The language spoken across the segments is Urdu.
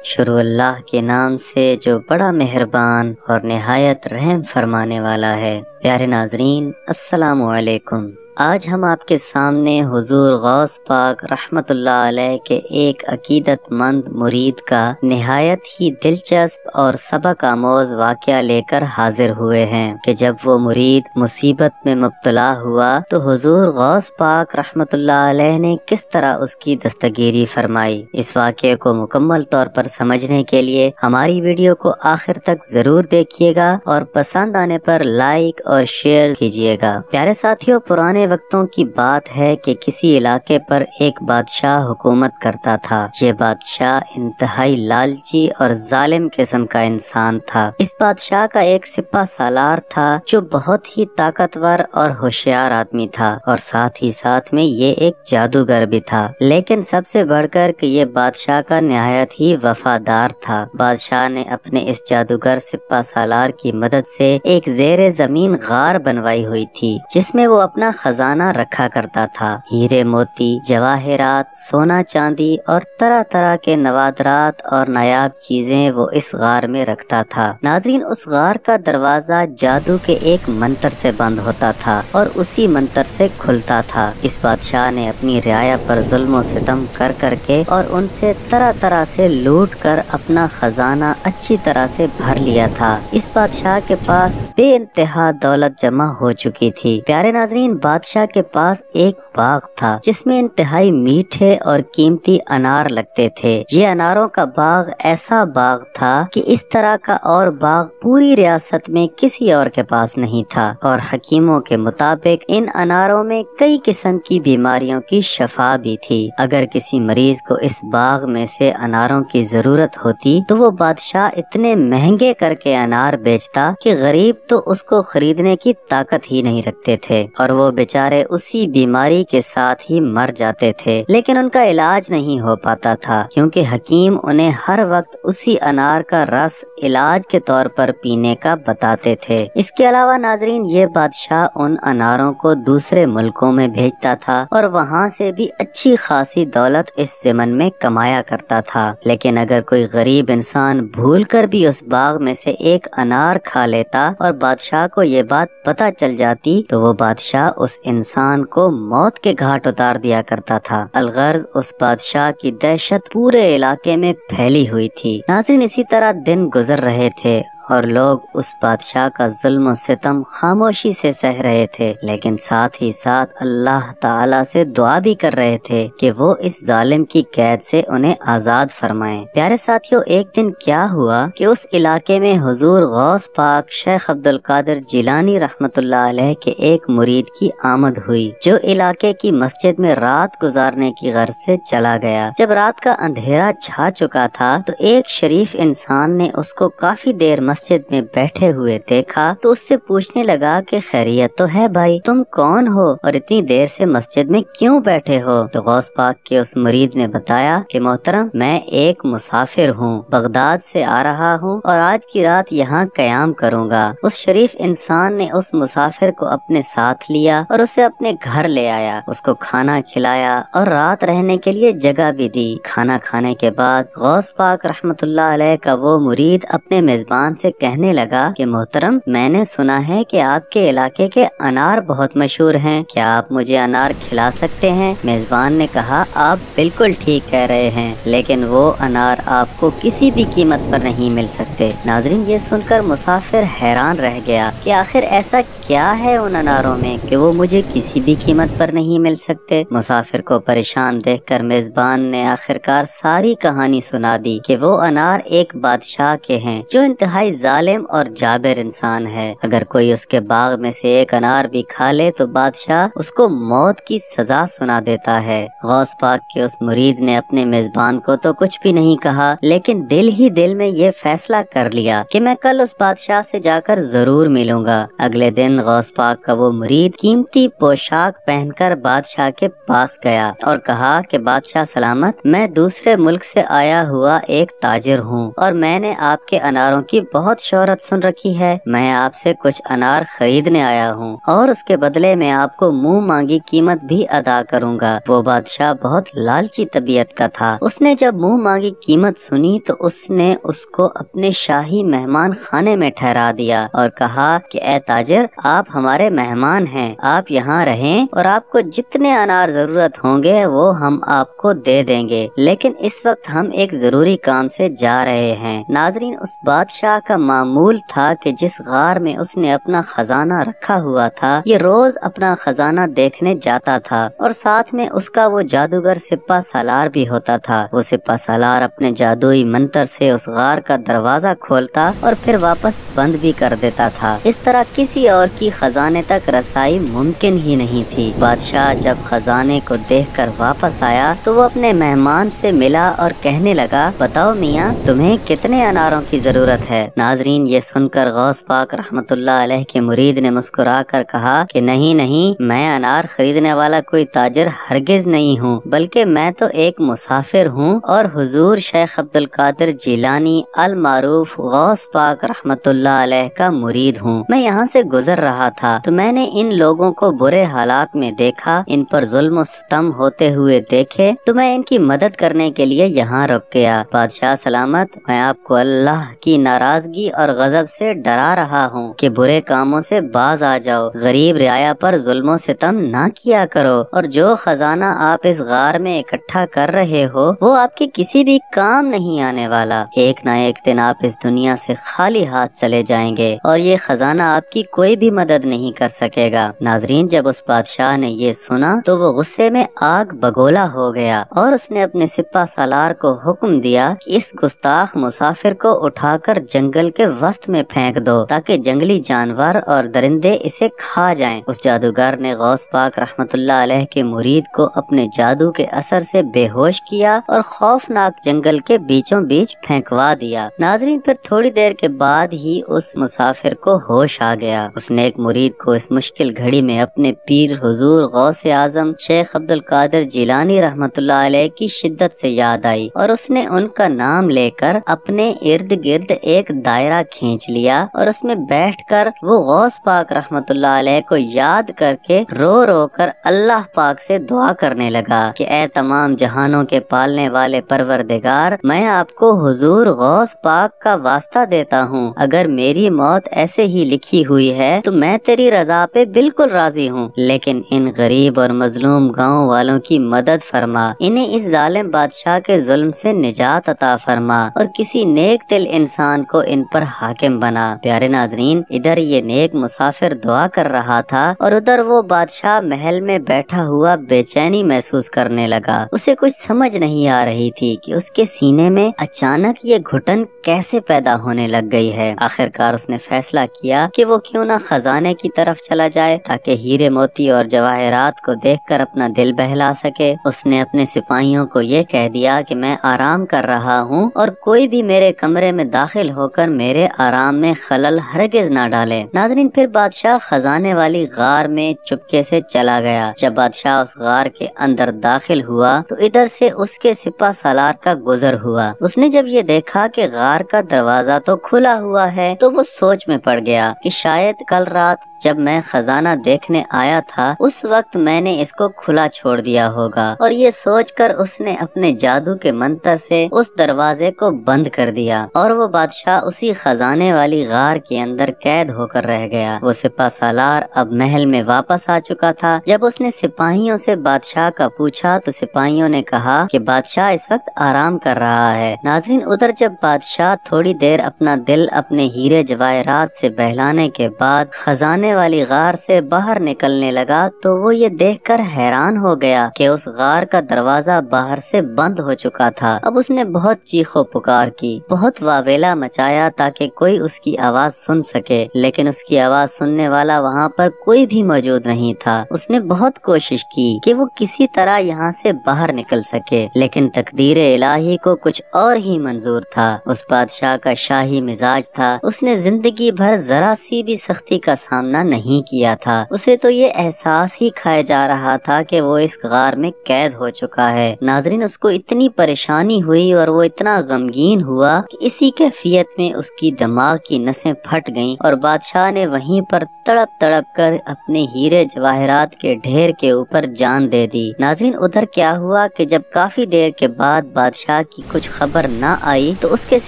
شروع اللہ کے نام سے جو بڑا مہربان اور نہایت رحم فرمانے والا ہے۔ پیارے ناظرین، السلام علیکم۔ آج ہم آپ کے سامنے حضور غوث پاک رحمت اللہ علیہ کے ایک عقیدت مند مرید کا نہایت ہی دلچسپ اور سبق آموز واقعہ لے کر حاضر ہوئے ہیں کہ جب وہ مرید مصیبت میں مبتلا ہوا تو حضور غوث پاک رحمت اللہ علیہ نے کس طرح اس کی دستگیری فرمائی۔ اس واقعے کو مکمل طور پر سمجھنے کے لیے ہماری ویڈیو کو آخر تک ضرور دیکھیے گا اور پسند آنے پر لائک اور شیئر کیجیے گا۔ پیارے ساتھیوں، پرانے وقتوں کی بات ہے کہ کسی علاقے پر ایک بادشاہ حکومت کرتا تھا۔ یہ بادشاہ انتہائی لالچی اور ظالم قسم کا انسان تھا۔ اس بادشاہ کا ایک سپہ سالار تھا جو بہت ہی طاقتور اور ہوشیار آدمی تھا، اور ساتھ ہی ساتھ میں یہ ایک جادوگر بھی تھا، لیکن سب سے بڑھ کر کہ یہ بادشاہ کا نہایت ہی وفادار تھا۔ بادشاہ نے اپنے اس جادوگر سپہ سالار کی مدد سے ایک زیر زمین غار بنوائی ہوئی تھی جس میں وہ اپنا خزانہ رکھا کرتا تھا۔ ہیرے موتی، جواہرات، سونا چاندی اور طرح طرح کے نوادرات اور نایاب چیزیں وہ اس غار میں رکھتا تھا۔ ناظرین، اس غار کا دروازہ جادو کے ایک منتر سے بند ہوتا تھا اور اسی منتر سے کھلتا تھا۔ اس بادشاہ نے اپنی رعایا پر ظلم و ستم کر کے اور ان سے طرح طرح سے لوٹ کر اپنا خزانہ اچھی طرح سے بھر لیا تھا۔ اس بادشاہ کے پاس بے انتہا دولت جمع ہو چکی تھی۔ پیارے ناظرین، بادشاہ کے پاس ایک باغ تھا جس میں انتہائی میٹھے اور قیمتی انار لگتے تھے۔ یہ اناروں کا باغ ایسا باغ تھا کہ اس طرح کا اور باغ پوری ریاست میں کسی اور کے پاس نہیں تھا، اور حکیموں کے مطابق ان اناروں میں کئی قسم کی بیماریوں کی شفا بھی تھی۔ اگر کسی مریض کو اس باغ میں سے اناروں کی ضرورت ہوتی تو وہ بادشاہ اتنے مہنگے کر کے انار بیچتا کہ غریب تو اس کو خریدنے کی طاقت ہی نہیں رکھتے تھے، اور وہ بیچارے اسی بیماری کے ساتھ ہی مر جاتے تھے، لیکن ان کا علاج نہیں ہو پاتا تھا کیونکہ حکیم انہیں ہر وقت اسی انار کا رس علاج کے طور پر پینے کا بتاتے تھے۔ اس کے علاوہ ناظرین، یہ بادشاہ ان اناروں کو دوسرے ملکوں میں بھیجتا تھا اور وہاں سے بھی اچھی خاصی دولت اس ضمن میں کمایا کرتا تھا، لیکن اگر کوئی غریب انسان بھول کر بھی اس باغ میں سے ایک انار کھا لیتا اور بادشاہ کو یہ بات پتہ چل جاتی تو وہ بادشاہ اس انسان کو موت کے گھاٹ اتار دیا کرتا تھا۔ الغرض اس بادشاہ کی دہشت پورے علاقے میں پھیلی ہوئی تھی۔ ناظرین، اسی طرح دن گزر رہے تھے اور لوگ اس بادشاہ کا ظلم و ستم خاموشی سے سہ رہے تھے، لیکن ساتھ ہی ساتھ اللہ تعالیٰ سے دعا بھی کر رہے تھے کہ وہ اس ظالم کی قید سے انہیں آزاد فرمائیں۔ پیارے ساتھیوں، ایک دن کیا ہوا کہ اس علاقے میں حضور غوث پاک شیخ عبد القادر جیلانی رحمت اللہ علیہ کے ایک مرید کی آمد ہوئی جو علاقے کی مسجد میں رات گزارنے کی غرض سے چلا گیا۔ جب رات کا اندھیرا چھا چکا تھا تو ایک شریف انسان نے اس کو کافی دیر مسجد میں بیٹھے ہوئے دیکھا تو اس سے پوچھنے لگا کہ خیریت تو ہے بھائی، تم کون ہو اور اتنی دیر سے مسجد میں کیوں بیٹھے ہو؟ تو غوث پاک کے اس مرید نے بتایا کہ محترم، میں ایک مسافر ہوں، بغداد سے آ رہا ہوں اور آج کی رات یہاں قیام کروں گا۔ اس شریف انسان نے اس مسافر کو اپنے ساتھ لیا اور اسے اپنے گھر لے آیا، اس کو کھانا کھلایا اور رات رہنے کے لیے جگہ بھی دی۔ کھانا کھانے کے بعد غوث پاک رحمت اللہ علیہ کا وہ مرید اپنے میزبان سے کہنے لگا کہ محترم، میں نے سنا ہے کہ آپ کے علاقے کے انار بہت مشہور ہیں، کیا آپ مجھے انار کھلا سکتے ہیں؟ میزبان نے کہا، آپ بالکل ٹھیک کہہ رہے ہیں، لیکن وہ انار آپ کو کسی بھی قیمت پر نہیں مل سکتے۔ ناظرین، یہ سن کر مسافر حیران رہ گیا کہ آخر ایسا کیا ہے ان اناروں میں کہ وہ مجھے کسی بھی قیمت پر نہیں مل سکتے۔ مسافر کو پریشان دیکھ کر میزبان نے آخرکار ساری کہانی سنا دی کہ وہ انار ایک بادشاہ کے ہیں جو انتہائی ظالم اور جابر انسان ہے۔ اگر کوئی اس کے باغ میں سے ایک انار بھی کھا لے تو بادشاہ اس کو موت کی سزا سنا دیتا ہے۔ غوث پاک کے اس مرید نے اپنے میزبان کو تو کچھ بھی نہیں کہا، لیکن دل ہی دل میں یہ فیصلہ کر لیا کہ میں کل اس بادشاہ سے جا کر ضرور ملوں گا۔ اگلے دن غوث پاک کا وہ مرید قیمتی پوشاک پہن کر بادشاہ کے پاس گیا اور کہا کہ بادشاہ سلامت، میں دوسرے ملک سے آیا ہوا ایک تاجر ہوں اور میں نے آپ کے اناروں کی بہت بہت شہرت سن رکھی ہے، میں آپ سے کچھ انار خریدنے آیا ہوں اور اس کے بدلے میں آپ کو منہ مانگی قیمت بھی ادا کروں گا۔ وہ بادشاہ بہت لالچی طبیعت کا تھا، اس نے جب منہ مانگی قیمت سنی تو اس نے اس کو اپنے شاہی مہمان خانے میں ٹھہرا دیا اور کہا کہ اے تاجر، آپ ہمارے مہمان ہیں، آپ یہاں رہیں اور آپ کو جتنے انار ضرورت ہوں گے وہ ہم آپ کو دے دیں گے، لیکن اس وقت ہم ایک ضروری کام سے جا رہے ہیں۔ ناظرین، اس بادشاہ کا معمول تھا کہ جس غار میں اس نے اپنا خزانہ رکھا ہوا تھا، یہ روز اپنا خزانہ دیکھنے جاتا تھا اور ساتھ میں اس کا وہ جادوگر سپہ سالار بھی ہوتا تھا۔ وہ سپہ سالار اپنے جادوئی منتر سے اس غار کا دروازہ کھولتا اور پھر واپس بند بھی کر دیتا تھا۔ اس طرح کسی اور کی خزانے تک رسائی ممکن ہی نہیں تھی۔ بادشاہ جب خزانے کو دیکھ کر واپس آیا تو وہ اپنے مہمان سے ملا اور کہنے لگا، بتاؤ میاں، تمہیں کتنے اناروں کی ضرورت ہے؟ ناظرین، یہ سن کر غوث پاک رحمت اللہ علیہ کے مرید نے مسکرا کر کہا کہ نہیں، میں انار خریدنے والا کوئی تاجر ہرگز نہیں ہوں، بلکہ میں تو ایک مسافر ہوں اور حضور شیخ عبد القادر جیلانی المعروف غوث پاک رحمت اللہ علیہ کا مرید ہوں۔ میں یہاں سے گزر رہا تھا تو میں نے ان لوگوں کو برے حالات میں دیکھا، ان پر ظلم و ستم ہوتے ہوئے دیکھے تو میں ان کی مدد کرنے کے لیے یہاں رک گیا۔ بادشاہ سلامت، میں آپ کو اللہ کی ناراضگی اور غضب سے ڈرا رہا ہوں کہ برے کاموں سے باز آ جاؤ، غریب رعایا پر ظلم و ستم نہ کیا کرو، اور جو خزانہ آپ اس غار میں اکٹھا کر رہے ہو وہ آپ کے کسی بھی کام نہیں آنے والا۔ ایک نہ ایک دن آپ اس دنیا سے خالی ہاتھ چلے جائیں گے اور یہ خزانہ آپ کی کوئی بھی مدد نہیں کر سکے گا۔ ناظرین، جب اس بادشاہ نے یہ سنا تو وہ غصے میں آگ بگولا ہو گیا اور اس نے اپنے سپہ سالار کو حکم دیا کہ اس گستاخ مسافر کو اٹھا کر جنگل کے وسط میں پھینک دو تاکہ جنگلی جانور اور درندے اسے کھا جائیں۔ اس جادوگر نے غوث پاک رحمت اللہ علیہ کے مرید کو اپنے جادو کے اثر سے بے ہوش کیا اور خوفناک جنگل کے بیچوں بیچ پھینکوا دیا۔ ناظرین، پھر تھوڑی دیر کے بعد ہی اس مسافر کو ہوش آ گیا۔ اس نے ایک مرید کو اس مشکل گھڑی میں اپنے پیر حضور غوث اعظم شیخ عبد القادر جیلانی رحمت اللہ علیہ کی شدت سے یاد آئی اور اس نے ان کا نام لے کر اپنے ارد گرد ایک دائرہ کھینچ لیا اور اس میں بیٹھ کر وہ غوث پاک رحمت اللہ علیہ کو یاد کر کے رو رو کر اللہ پاک سے دعا کرنے لگا کہ اے تمام جہانوں کے پالنے والے پروردگار، میں آپ کو حضور غوث پاک کا واسطہ دیتا ہوں، اگر میری موت ایسے ہی لکھی ہوئی ہے تو میں تیری رضا پہ بالکل راضی ہوں، لیکن ان غریب اور مظلوم گاؤں والوں کی مدد فرما، انہیں اس ظالم بادشاہ کے ظلم سے نجات عطا فرما اور کسی نیک دل انسان کو ان پر حاکم بنا۔ پیارے ناظرین، ادھر یہ نیک مسافر دعا کر رہا تھا اور ادھر وہ بادشاہ محل میں بیٹھا ہوا بے چینی محسوس کرنے لگا۔ اسے کچھ سمجھ نہیں آ رہی تھی کہ اس کے سینے میں اچانک یہ گھٹن کیسے پیدا ہونے لگ گئی ہے۔ آخرکار اس نے فیصلہ کیا کہ وہ کیوں نہ خزانے کی طرف چلا جائے تاکہ ہیرے موتی اور جواہرات کو دیکھ کر اپنا دل بہلا سکے۔ اس نے اپنے سپاہیوں کو یہ کہہ دیا کہ میں آرام کر رہا ہوں اور کوئی بھی میرے کمرے میں داخل ہو کر میرے آرام میں خلل ہرگز نہ ڈالے۔ ناظرین، پھر بادشاہ خزانے والی غار میں چپکے سے چلا گیا۔ جب بادشاہ اس غار کے اندر داخل ہوا تو ادھر سے اس کے سپہ سالار کا گزر ہوا۔ اس نے جب یہ دیکھا کہ غار کا دروازہ تو کھلا ہوا ہے تو وہ سوچ میں پڑ گیا کہ شاید کل رات جب میں خزانہ دیکھنے آیا تھا اس وقت میں نے اس کو کھلا چھوڑ دیا ہوگا، اور یہ سوچ کر اس نے اپنے جادو کے منتر سے اس دروازے کو بند کر دیا اور وہ بادشاہ اسی خزانے والی غار کے اندر قید ہو کر رہ گیا۔ وہ سپہ سالار اب محل میں واپس آ چکا تھا۔ جب اس نے سپاہیوں سے بادشاہ کا پوچھا تو سپاہیوں نے کہا کہ بادشاہ اس وقت آرام کر رہا ہے۔ ناظرین، ادھر جب بادشاہ تھوڑی دیر اپنا دل اپنے ہیرے جواہرات سے بہلانے کے بعد خزانے والی غار سے باہر نکلنے لگا تو وہ یہ دیکھ کر حیران ہو گیا کہ اس غار کا دروازہ باہر سے بند ہو چکا تھا۔ اب اس نے بہت چیخو پکار کی، بہت واویلا مچایا تاکہ کوئی اس کی آواز سن سکے، لیکن اس کی آواز سننے والا وہاں پر کوئی بھی موجود نہیں تھا۔ اس نے بہت کوشش کی کہ وہ کسی طرح یہاں سے باہر نکل سکے، لیکن تقدیر الہی کو کچھ اور ہی منظور تھا۔ اس بادشاہ کا شاہی مزاج تھا، اس نے زندگی بھر ذرا سی بھی سختی کا سامنا نہیں کیا تھا۔ اسے تو یہ احساس ہی کھائے جا رہا تھا کہ وہ اس غار میں قید ہو چکا ہے۔ ناظرین، اس کو اتنی پریشانی ہوئی اور وہ اتنا غمگین ہوا کہ اسی کیفیت میں اس کی دماغ کی نسیں پھٹ گئیں اور بادشاہ نے وہیں پر تڑپ تڑپ کر اپنے ہیرے جواہرات کے ڈھیر کے اوپر جان دے دی۔ ناظرین، ادھر کیا ہوا کہ جب کافی دیر کے بعد بادشاہ کی کچھ خبر نہ آئی تو اس کے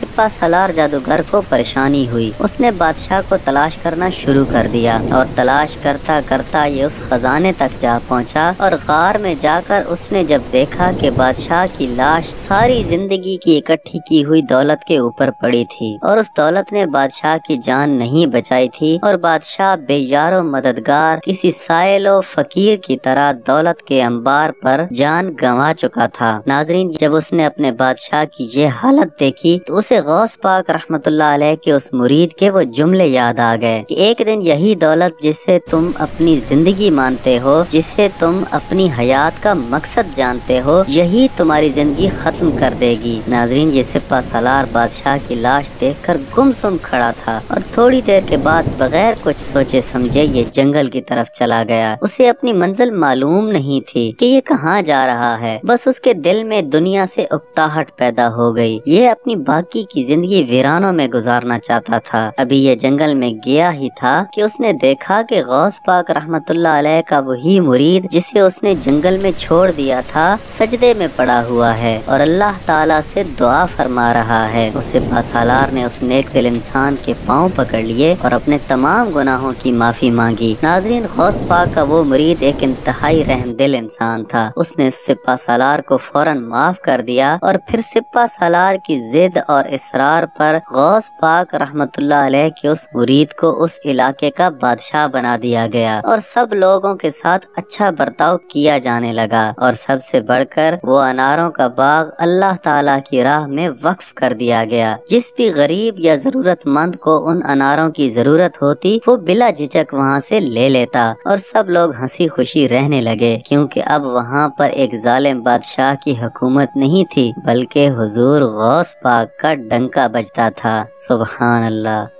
سپہ سالار جادوگر کو پریشانی ہوئی۔ اس نے بادشاہ کو تلاش کرنا شروع کر دیا اور تلاش کرتا کرتا یہ اس خزانے تک جا پہنچا اور غار میں جا کر اس نے جب دیکھا کہ بادشاہ کی لاش ساری زندگی کی اکٹھی کی ہوئی دولت کے اوپر پڑی تھی اور اس دولت نے بادشاہ کی جان نہیں بچائی تھی اور بادشاہ بے یار و مددگار کسی سائل و فقیر کی طرح دولت کے انبار پر جان گنوا چکا تھا۔ ناظرین، جب اس نے اپنے بادشاہ کی یہ حالت دیکھی تو اسے غوث پاک رحمت اللہ علیہ کے اس مرید کے وہ جملے یاد آ گئے کہ ایک دن یہی دولت جسے تم اپنی زندگی مانتے ہو، جسے تم اپنی حیات کا مقصد جانتے ہو، یہی تمہاری زندگی ختم کر دے گی۔ ناظرین، یہ سپہ سالار بادشاہ کی لاش دیکھ کر گمسم کھڑا تھا اور تھوڑی دیر کے بعد بغیر کچھ سوچے سمجھے یہ جنگل کی طرف چلا گیا۔ اسے اپنی منزل معلوم نہیں تھی کہ یہ کہاں جا رہا ہے، بس اس کے دل میں دنیا سے اکتاہٹ پیدا ہو گئی۔ یہ اپنی باقی کی زندگی ویرانوں میں گزارنا چاہتا تھا۔ ابھی یہ جنگل میں گیا ہی تھا کہ اس نے دیکھا کہ غوث پاک رحمت اللہ علیہ کا وہی مرید جسے اس نے جنگل میں چھوڑ دیا تھا سجدے میں پڑا ہوا ہے اور اللہ تعالیٰ سے دعا فرما رہا ہے۔ اس سپہ سالار نے اس نیک دل انسان کے پاؤں پکڑ لیے اور اپنے تمام گناہوں کی معافی مانگی۔ ناظرین، غوث پاک کا وہ مرید ایک انتہائی رحم دل انسان تھا۔ اس نے سپہ سالار کو فوراً معاف کر دیا اور پھر سپہ سالار کی ضد اور اصرار پر غوث پاک رحمت اللہ علیہ کے اس مرید کو اس علاقے کا بادشاہ بنا دیا گیا اور سب لوگوں کے ساتھ اچھا برتاؤ کیا جانے لگا اور سب سے بڑھ کر وہ اناروں کا باغ اللہ تعالیٰ کی راہ میں وقف کر دیا گیا۔ جس بھی غریب یا ضرورت مند کو ان اناروں کی ضرورت ہوتی وہ بلا جھجک وہاں سے لے لیتا اور سب لوگ ہنسی خوشی رہنے لگے، کیونکہ اب وہاں پر ایک ظالم بادشاہ کی حکومت نہیں تھی بلکہ حضور غوث پاک کا ڈنکا بجتا تھا۔ سبحان اللہ۔